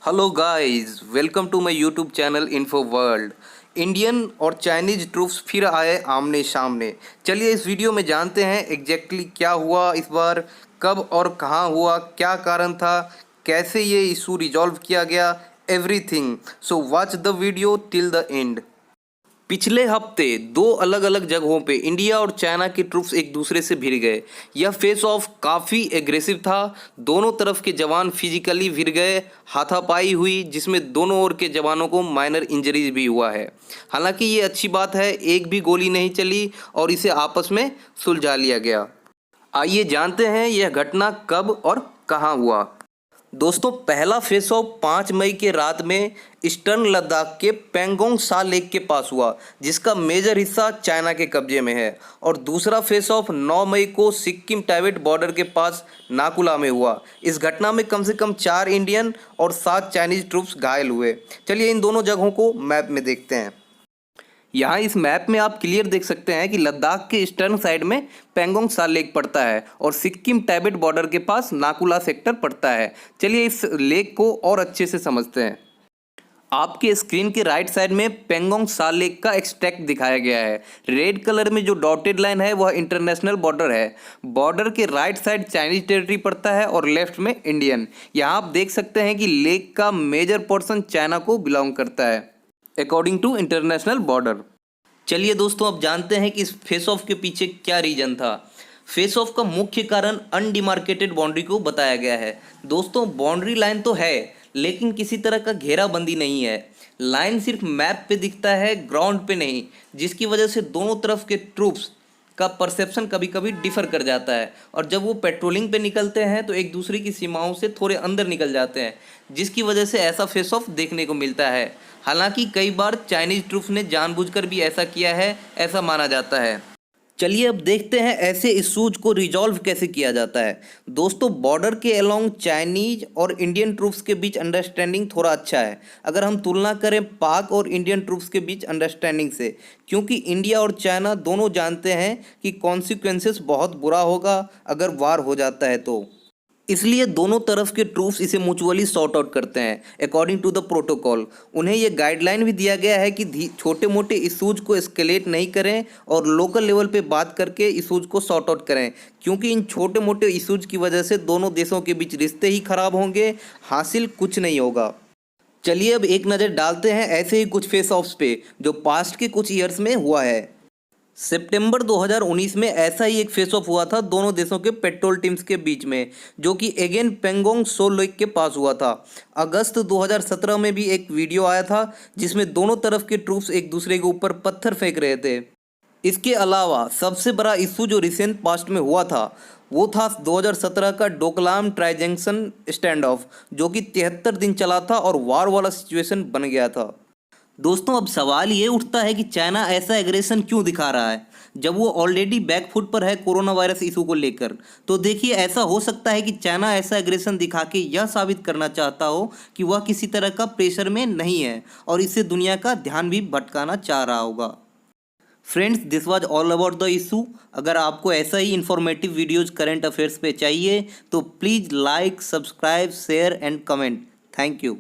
Hello guys, welcome to my YouTube channel info world. Indian और Chinese troops फिर आए आमने सामने। चलिए इस वीडियो में जानते हैं एग्जैक्टली क्या हुआ इस बार, कब और कहां हुआ, क्या कारण था, कैसे ये इशू रिजॉल्व किया गया, everything. So watch the video till the end. पिछले हफ्ते दो अलग अलग जगहों पे इंडिया और चाइना के ट्रूप्स एक दूसरे से भिड़ गए। यह फेस ऑफ काफ़ी एग्रेसिव था। दोनों तरफ के जवान फिजिकली भिड़ गए, हाथापाई हुई जिसमें दोनों ओर के जवानों को माइनर इंजरीज भी हुआ है। हालांकि ये अच्छी बात है, एक भी गोली नहीं चली और इसे आपस में सुलझा लिया गया। आइए जानते हैं यह घटना कब और कहाँ हुआ। दोस्तों, पहला फेस ऑफ 5 मई के रात में ईस्टर्न लद्दाख के पेंगोंग सा लेक के पास हुआ, जिसका मेजर हिस्सा चाइना के कब्जे में है। और दूसरा फेस ऑफ 9 मई को सिक्किम टाइबेट बॉर्डर के पास नाकुला में हुआ। इस घटना में कम से कम 4 इंडियन और 7 चाइनीज ट्रूप्स घायल हुए। चलिए इन दोनों जगहों को मैप में देखते हैं। यहाँ इस मैप में आप क्लियर देख सकते हैं कि लद्दाख के ईस्टर्न साइड में पेंगोंग सा लेक पड़ता है और सिक्किम टाइबेट बॉर्डर के पास नाकुला सेक्टर पड़ता है। चलिए इस लेक को और अच्छे से समझते हैं। आपके स्क्रीन के राइट साइड में पेंगोंग सा लेक का एक्सट्रैक्ट दिखाया गया है। रेड कलर में जो डॉटेड लाइन है वह इंटरनेशनल बॉर्डर है। बॉर्डर के राइट साइड चाइनीज टेरिटरी पड़ता है और लेफ्ट में इंडियन। यहाँ आप देख सकते हैं कि लेक का मेजर पोर्शन चाइना को बिलोंग करता है अकॉर्डिंग टू इंटरनेशनल बॉर्डर। चलिए दोस्तों, अब जानते हैं कि इस फेस ऑफ के पीछे क्या रीजन था। फेस ऑफ का मुख्य कारण अनडिमार्केटेड बाउंड्री को बताया गया है। दोस्तों, बाउंड्री लाइन तो है लेकिन किसी तरह का घेराबंदी नहीं है। लाइन सिर्फ मैप पे दिखता है, ग्राउंड पे नहीं, जिसकी वजह से दोनों तरफ के ट्रूप्स का परसेप्शन कभी कभी डिफर कर जाता है और जब वो पेट्रोलिंग पे निकलते हैं तो एक दूसरे की सीमाओं से थोड़े अंदर निकल जाते हैं, जिसकी वजह से ऐसा फेस ऑफ देखने को मिलता है। हालांकि कई बार चाइनीज ट्रूप्स ने जानबूझकर भी ऐसा किया है, ऐसा माना जाता है। चलिए अब देखते हैं ऐसे इशूज को रिजॉल्व कैसे किया जाता है। दोस्तों, बॉर्डर के अलोंग चाइनीज और इंडियन ट्रूप्स के बीच अंडरस्टैंडिंग थोड़ा अच्छा है अगर हम तुलना करें पाक और इंडियन ट्रूप्स के बीच अंडरस्टैंडिंग से, क्योंकि इंडिया और चाइना दोनों जानते हैं कि कॉन्सिक्वेंसेस बहुत बुरा होगा अगर वार हो जाता है तो इसलिए दोनों तरफ के ट्रूप्स इसे म्यूचुअली सॉर्ट आउट करते हैं अकॉर्डिंग टू द प्रोटोकॉल। उन्हें यह गाइडलाइन भी दिया गया है कि छोटे मोटे इशूज को एस्केलेट नहीं करें और लोकल लेवल पे बात करके इशूज को सॉर्ट आउट करें, क्योंकि इन छोटे मोटे इशूज की वजह से दोनों देशों के बीच रिश्ते ही खराब होंगे, हासिल कुछ नहीं होगा। चलिए अब एक नज़र डालते हैं ऐसे ही कुछ फेस ऑफ्स पे जो पास्ट के कुछ ईयर्स में हुआ है। सितंबर 2019 में ऐसा ही एक फेस ऑफ हुआ था दोनों देशों के पेट्रोल टीम्स के बीच में, जो कि अगेन पेंगोंग सो लेक के पास हुआ था। अगस्त 2017 में भी एक वीडियो आया था जिसमें दोनों तरफ के ट्रूप्स एक दूसरे के ऊपर पत्थर फेंक रहे थे। इसके अलावा सबसे बड़ा इशू जो रिसेंट पास्ट में हुआ था वो था 2017 का Doklam tri junction stand of, जो कि 73 दिन चला था और वार वाला सिचुएशन बन गया था। दोस्तों, अब सवाल ये उठता है कि चाइना ऐसा एग्रेशन क्यों दिखा रहा है जब वो ऑलरेडी बैकफुट पर है कोरोना वायरस इशू को लेकर। तो देखिए, ऐसा हो सकता है कि चाइना ऐसा एग्रेशन दिखा के यह साबित करना चाहता हो कि वह किसी तरह का प्रेशर में नहीं है और इससे दुनिया का ध्यान भी भटकाना चाह रहा होगा। Friends, this was all about the issue. अगर आपको ऐसा ही इंफॉर्मेटिव वीडियोज़ करंट अफेयर्स पे चाहिए तो please like, subscribe, share and comment. Thank you.